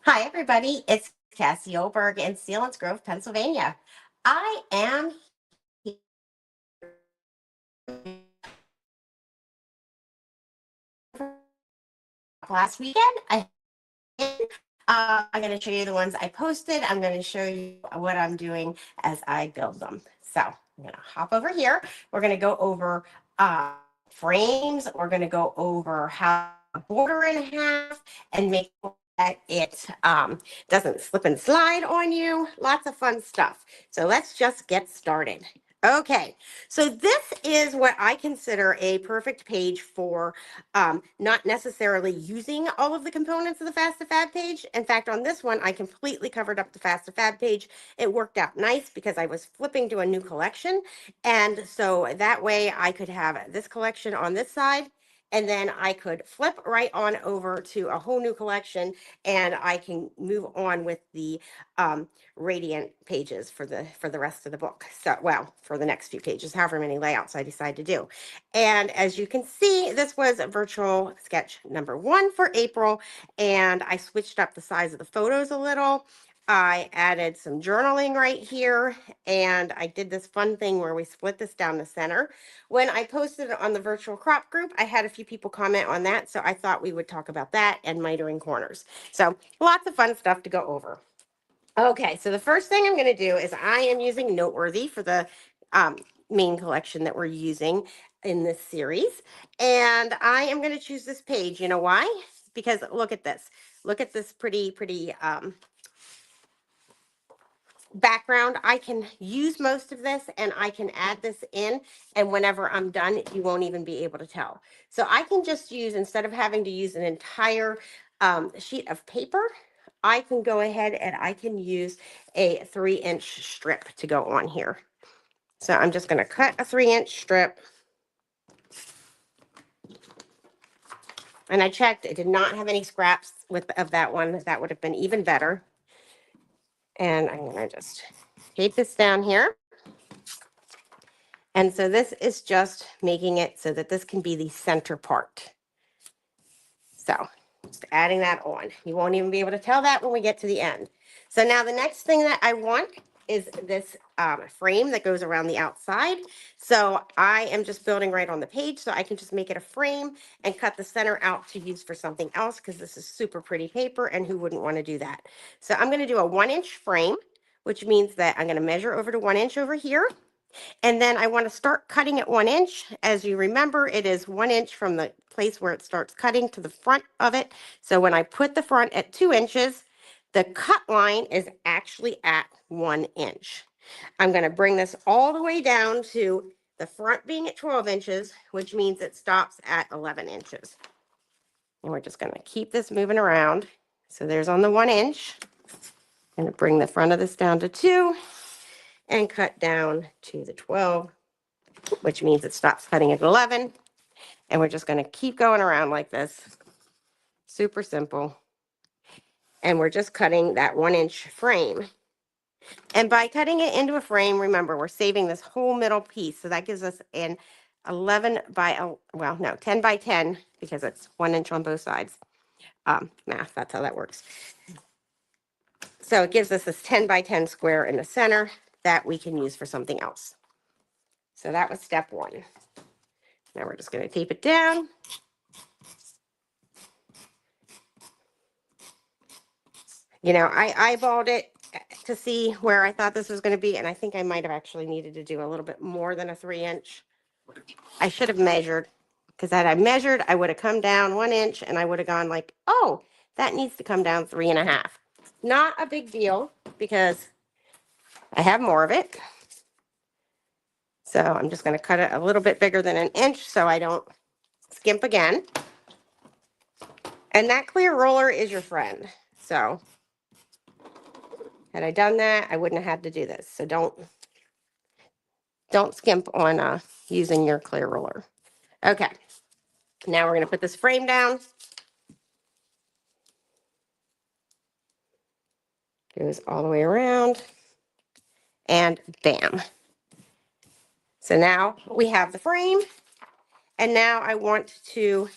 Hi, everybody. It's Cassie Oberg in Sealands Grove, Pennsylvania. I am last weekend. I'm going to show you the ones I posted. I'm going to show you what I'm doing as I build them. So I'm going to hop over here. We're going to go over frames. We're going to go over how to border in half and make sure that it doesn't slip and slide on you. Lots of fun stuff. So let's just get started. Okay, so this is what I consider a perfect page for not necessarily using all of the components of the Fast to Fab page. In fact, on this one, I completely covered up the Fast to Fab page. It worked out nice because I was flipping to a new collection. And so that way I could have this collection on this side, and then I could flip right on over to a whole new collection, and I can move on with the Radiant pages for the rest of the book. So, well, for the next few pages, however many layouts I decide to do. And as you can see, this was virtual sketch number 1 for April, and I switched up the size of the photos a little. I added some journaling right here, and I did this fun thing where we split this down the center. When I posted it on the virtual crop group, I had a few people comment on that, so I thought we would talk about that and mitering corners. So lots of fun stuff to go over. Okay, so the first thing I'm going to do is I am using Noteworthy for the main collection that we're using in this series. And I am going to choose this page. You know why? Because look at this. Look at this pretty background. I can use most of this and I can add this in, and whenever I'm done, you won't even be able to tell. So I can just use, instead of having to use an entire sheet of paper, I can go ahead and I can use a 3-inch strip to go on here. So I'm just going to cut a 3-inch strip. And I checked, it did not have any scraps of that one. That would have been even better. And I'm going to just tape this down here. And so this is just making it so that this can be the center part. So just adding that on. You won't even be able to tell that when we get to the end. So now the next thing that I want is this frame that goes around the outside. So I am just building right on the page, so I can just make it a frame and cut the center out to use for something else, because this is super pretty paper and who wouldn't want to do that. So I'm going to do a 1-inch frame, which means that I'm going to measure over to 1 inch over here. And then I want to start cutting at 1 inch. As you remember, it is 1 inch from the place where it starts cutting to the front of it. So when I put the front at 2 inches, the cut line is actually at 1 inch. I'm going to bring this all the way down to the front being at 12 inches, which means it stops at 11 inches. And we're just going to keep this moving around. So there's on the 1 inch. I'm going to bring the front of this down to 2 and cut down to the 12, which means it stops cutting at 11. And we're just going to keep going around like this. Super simple. And we're just cutting that 1 inch frame. And by cutting it into a frame, remember, we're saving this whole middle piece. So that gives us an 11 by, well, no, 10 by 10, because it's 1 inch on both sides. Math, that's how that works. So it gives us this 10 by 10 square in the center that we can use for something else. So that was step 1. Now we're just going to tape it down. You know, I eyeballed it to see where I thought this was going to be, and I think I might have actually needed to do a little bit more than a 3-inch. I should have measured, because had I measured, I would have come down 1 inch, and I would have gone like, oh, that needs to come down 3.5. Not a big deal, because I have more of it. So I'm just going to cut it a little bit bigger than 1 inch so I don't skimp again. And that clear roller is your friend. So had I done that, I wouldn't have had to do this. So don't skimp on using your clear roller. Okay, now we're going to put this frame down. Goes all the way around, and bam. So now we have the frame, and now I want to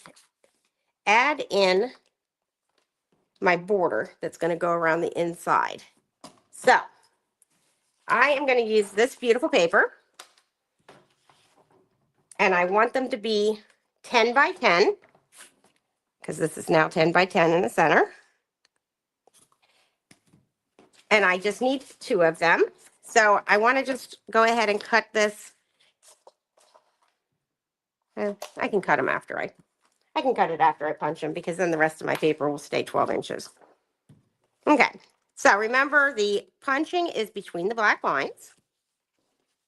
add in my border that's going to go around the inside. So I am going to use this beautiful paper, and I want them to be 10 by 10, because this is now 10 by 10 in the center. And I just need 2 of them. So I want to just go ahead and cut this. I can cut them after I can cut it after I punch them, because then the rest of my paper will stay 12 inches. Okay, so remember the punching is between the black lines.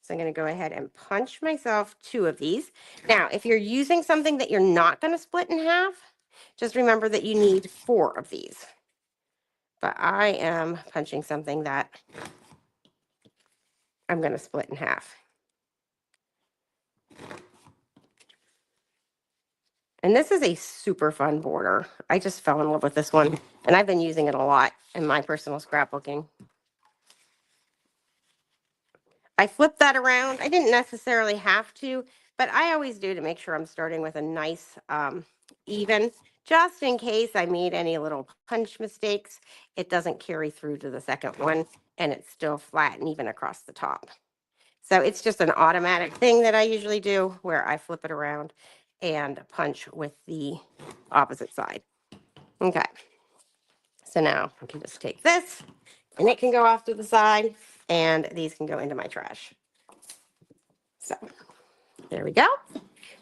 So I'm going to go ahead and punch myself 2 of these. Now, if you're using something that you're not going to split in half, just remember that you need 4 of these. But I am punching something that I'm going to split in half. And this is a super fun border. I just fell in love with this one, and I've been using it a lot in my personal scrapbooking. I flipped that around. I didn't necessarily have to, but I always do to make sure I'm starting with a nice even, just in case I made any little punch mistakes. It doesn't carry through to the second one, and it's still flat and even across the top. So it's just an automatic thing that I usually do, where I flip it around and punch with the opposite side. Okay. So now I can just take this, and it can go off to the side, and these can go into my trash. So there we go.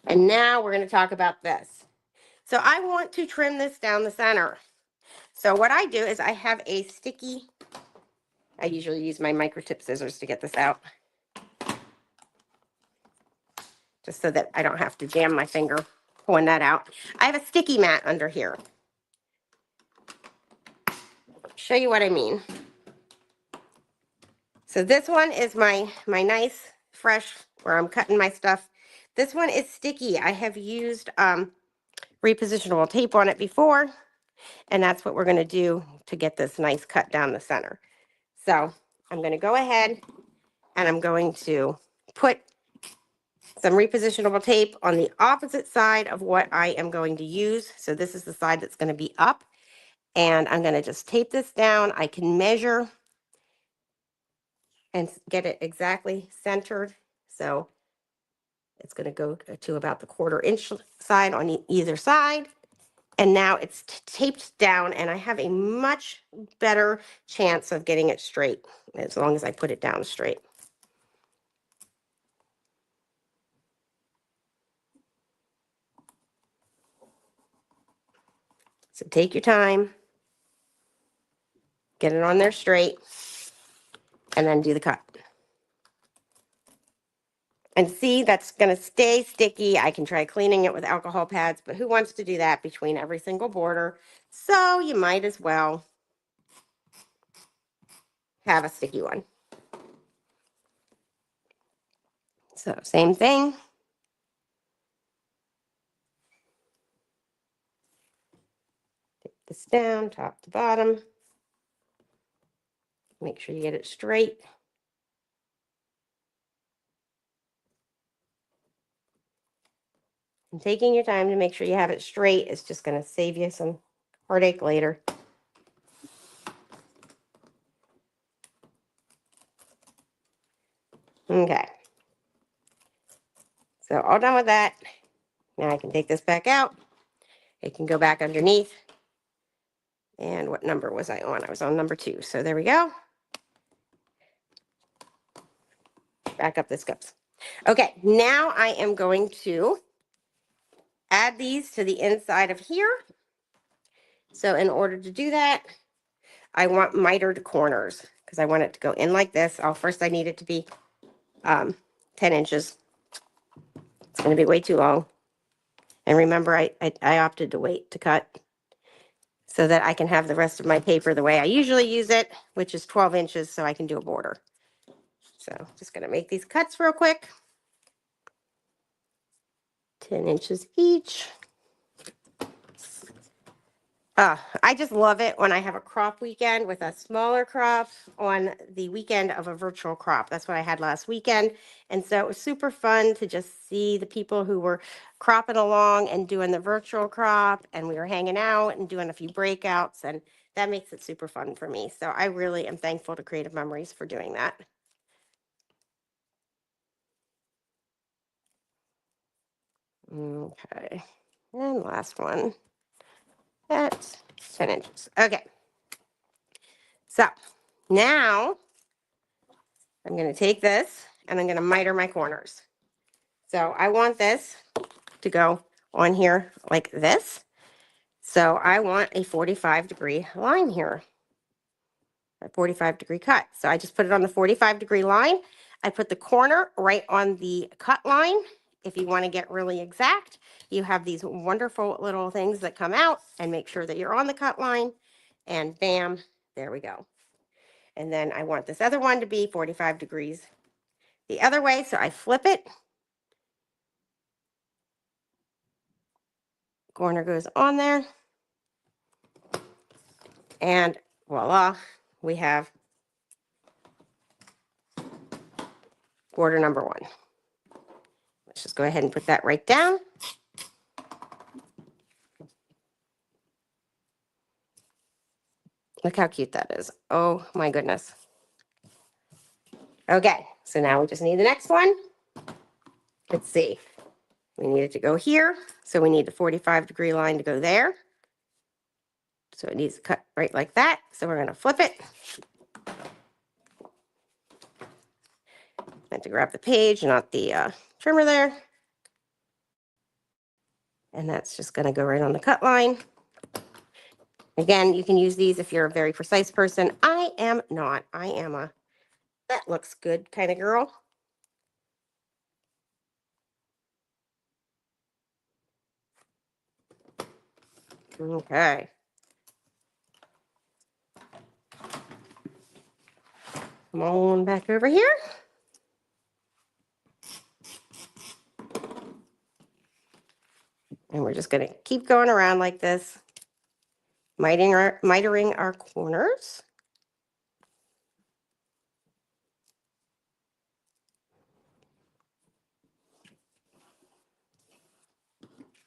And now we're going to talk about this. So I want to trim this down the center. So what I do is I have a sticky, I usually use my micro tip scissors to get this out, just so that I don't have to jam my finger pulling that out. I have a sticky mat under here. Show you what I mean. So this one is my nice, fresh, where I'm cutting my stuff. This one is sticky. I have used repositionable tape on it before, and that's what we're going to do to get this nice cut down the center. So I'm going to go ahead and I'm going to put some repositionable tape on the opposite side of what I am going to use. So this is the side that's going to be up, and I'm going to just tape this down. I can measure and get it exactly centered. So it's going to go to about the 1/4 inch side on either side. And now it's taped down, and I have a much better chance of getting it straight as long as I put it down straight. So take your time, get it on there straight, and then do the cut. And see, that's going to stay sticky. I can try cleaning it with alcohol pads, but who wants to do that between every single border? So you might as well have a sticky one. So same thing. Take this down, top to bottom. Make sure you get it straight. And taking your time to make sure you have it straight is just going to save you some heartache later. Okay. So all done with that. Now I can take this back out. It can go back underneath. And what number was I on? I was on number 2. So there we go. Back up this goes. Okay, now I am going to add these to the inside of here. So in order to do that, I want mitered corners because I want it to go in like this. First I need it to be 10 inches. It's going to be way too long. And remember, I opted to wait to cut so that I can have the rest of my paper the way I usually use it, which is 12 inches, so I can do a border. So just going to make these cuts real quick. 10 inches each. I just love it when I have a crop weekend with a smaller crop on the weekend of a virtual crop. That's what I had last weekend. And so it was super fun to just see the people who were cropping along and doing the virtual crop. And we were hanging out and doing a few breakouts. And that makes it super fun for me. So I really am thankful to Creative Memories for doing that. Okay, and last one at 10 inches. Okay, so now I'm going to take this and I'm going to miter my corners. So I want this to go on here like this. So I want a 45-degree line here, a 45-degree cut. So I just put it on the 45-degree line. I put the corner right on the cut line. If you want to get really exact, you have these wonderful little things that come out and make sure that you're on the cut line. And bam, there we go. And then I want this other one to be 45 degrees the other way. So I flip it. Corner goes on there. And voila, we have border number 1. Let's just go ahead and put that right down. Look how cute that is. Oh my goodness. Okay, so now we just need the next one. Let's see. We need it to go here. So we need the 45-degree line to go there. So it needs to cut right like that. So we're going to flip it. And to grab the page, not the trimmer there. And that's just going to go right on the cut line. Again, you can use these if you're a very precise person. I am not. I am a that looks good kind of girl. Okay. Come on back over here. And we're just going to keep going around like this, mitering our corners.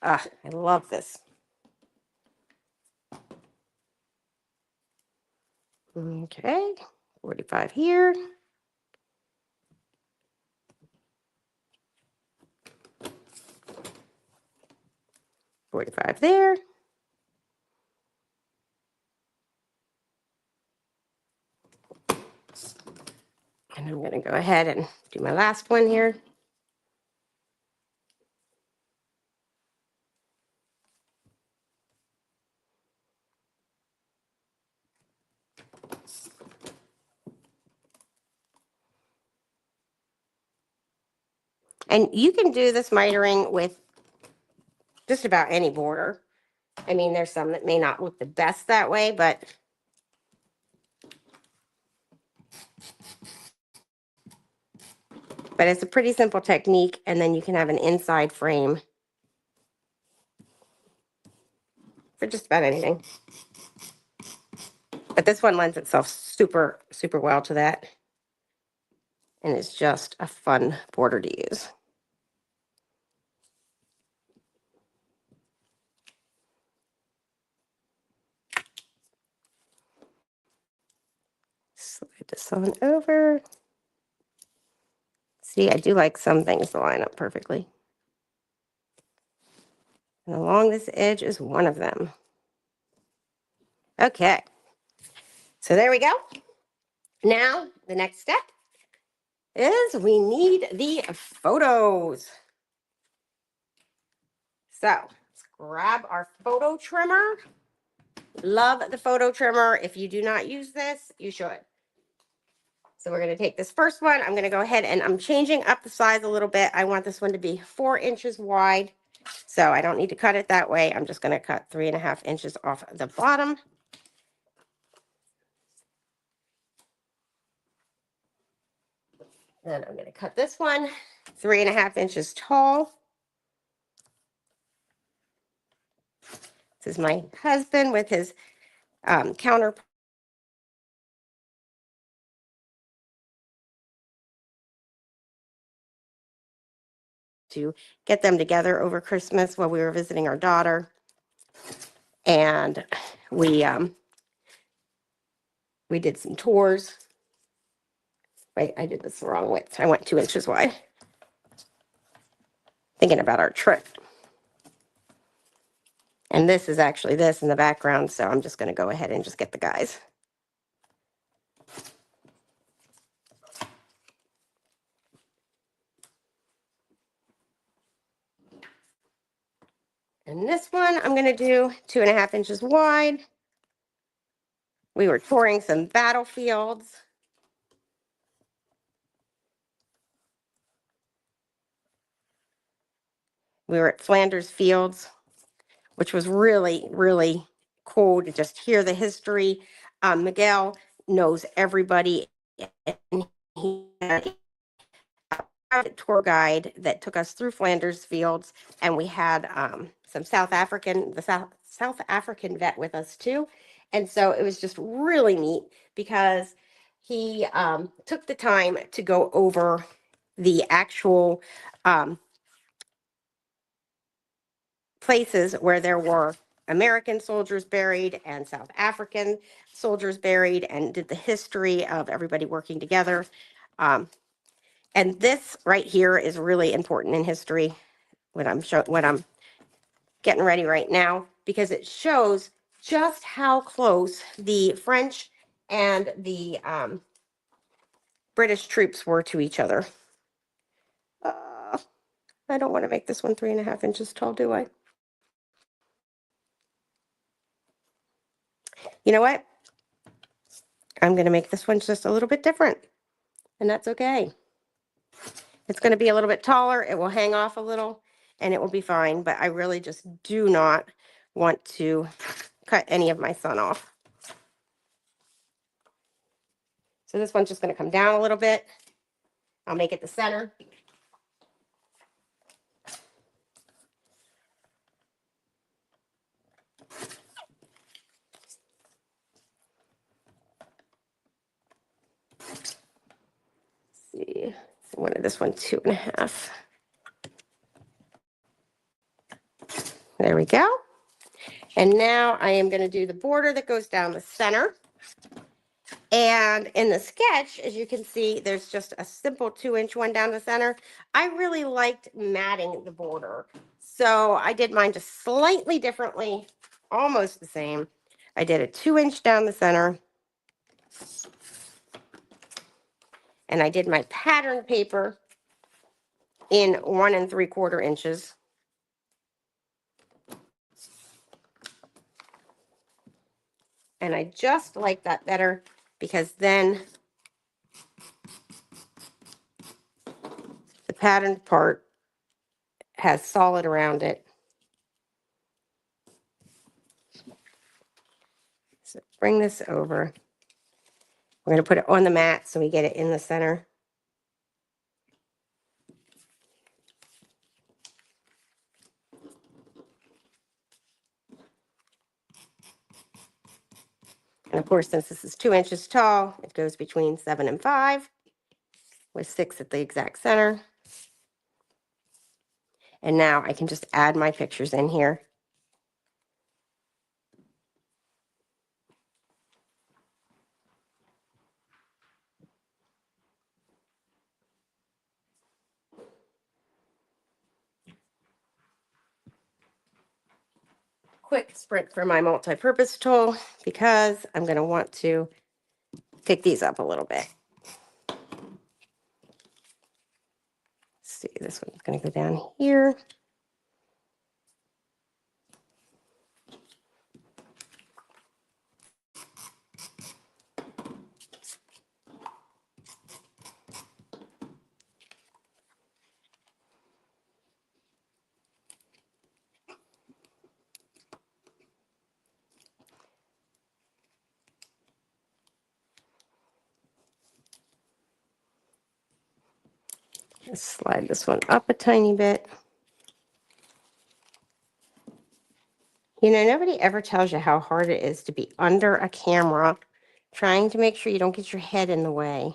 Ah, I love this. Okay, 45 here. $45 there. And I'm going to go ahead and do my last one here. And you can do this mitering with just about any border. I mean, there's some that may not look the best that way, but it's a pretty simple technique. And then you can have an inside frame for just about anything. But this one lends itself super, super well to that. And it's just a fun border to use. Slide this on over. See, I do like some things to line up perfectly. And along this edge is one of them. Okay. So there we go. Now, the next step is we need the photos. So let's grab our photo trimmer. Love the photo trimmer. If you do not use this, you should. So we're going to take this first one. I'm going to go ahead and I'm changing up the size a little bit. I want this one to be 4 inches wide. So I don't need to cut it that way. I'm just going to cut 3.5 inches off the bottom. Then I'm going to cut this one 3.5 inches tall. This is my husband with his counter. To get them together over Christmas while we were visiting our daughter. And we We did some tours. Wait, I did this the wrong width. I went 2 inches wide. Thinking about our trip. And this is actually this in the background, so I'm just going to go ahead and just get the guys. And this one I'm going to do 2.5 inches wide. We were touring some battlefields. We were at Flanders Fields, which was really, really cool to just hear the history. Miguel knows everybody, and he had a tour guide that took us through Flanders Fields, and we had some South African vet with us too. And so it was just really neat because he took the time to go over the actual places where there were American soldiers buried and South African soldiers buried, and did the history of everybody working together. And this right here is really important in history, what I'm getting ready right now, because it shows just how close the French and the British troops were to each other. I don't want to make this one 3.5 inches tall, do I? You know what? I'm going to make this one just a little bit different, and that's okay. It's going to be a little bit taller. It will hang off a little, and it will be fine, but I really just do not want to cut any of my sun off. So this one's just going to come down a little bit. I'll make it the center. See, I wanted this one 2.5. There we go. And now I am going to do the border that goes down the center. And in the sketch, as you can see, there's just a simple 2-inch one down the center. I really liked matting the border, so I did mine just slightly differently, almost the same. I did a 2-inch down the center, and I did my pattern paper in 1 3/4 inches. And I just like that better because then the patterned part has solid around it. So bring this over. We're going to put it on the mat so we get it in the center. And of course, since this is 2 inches tall, it goes between 7 and 5, with 6 at the exact center. And now I can just add my pictures in here. Quick sprint for my multi-purpose tool, because I'm going to want to pick these up a little bit. See, this one's going to go down here. Just slide this one up a tiny bit. You know, nobody ever tells you how hard it is to be under a camera trying to make sure you don't get your head in the way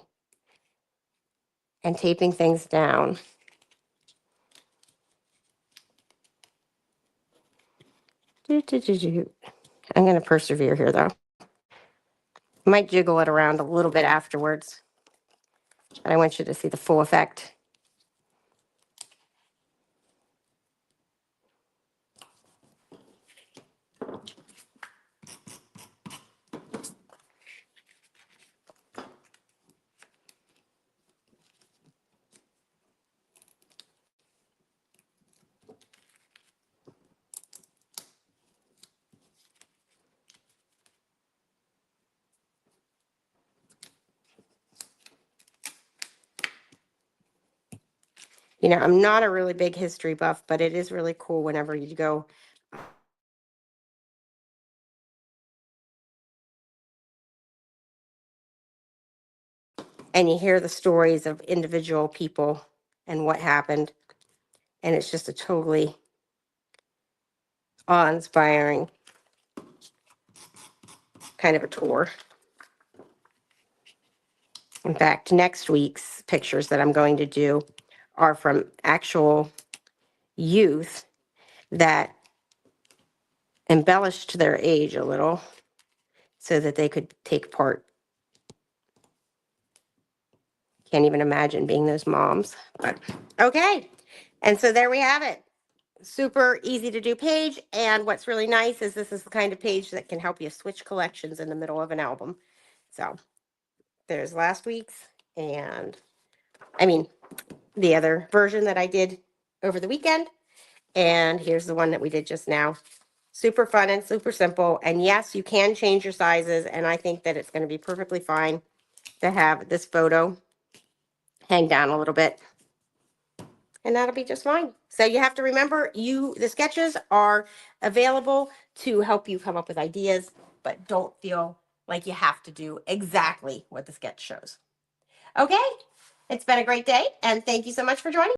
and taping things down. I'm going to persevere here, though. Might jiggle it around a little bit afterwards, but I want you to see the full effect. You know, I'm not a really big history buff, but it is really cool whenever you go and you hear the stories of individual people and what happened. And it's just a totally awe-inspiring kind of a tour. In fact, next week's pictures that I'm going to do are from actual youth that embellished their age a little so that they could take part. Can't even imagine being those moms, but okay. And so there we have it. Super easy to do page. And what's really nice is this is the kind of page that can help you switch collections in the middle of an album. So there's last week's, and I mean, the other version that I did over the weekend. And here's the one that we did just now. Super fun and super simple. And yes, you can change your sizes. And I think that it's going to be perfectly fine to have this photo hang down a little bit. And that'll be just fine. So you have to remember, the sketches are available to help you come up with ideas, but don't feel like you have to do exactly what the sketch shows. Okay, it's been a great day, and thank you so much for joining.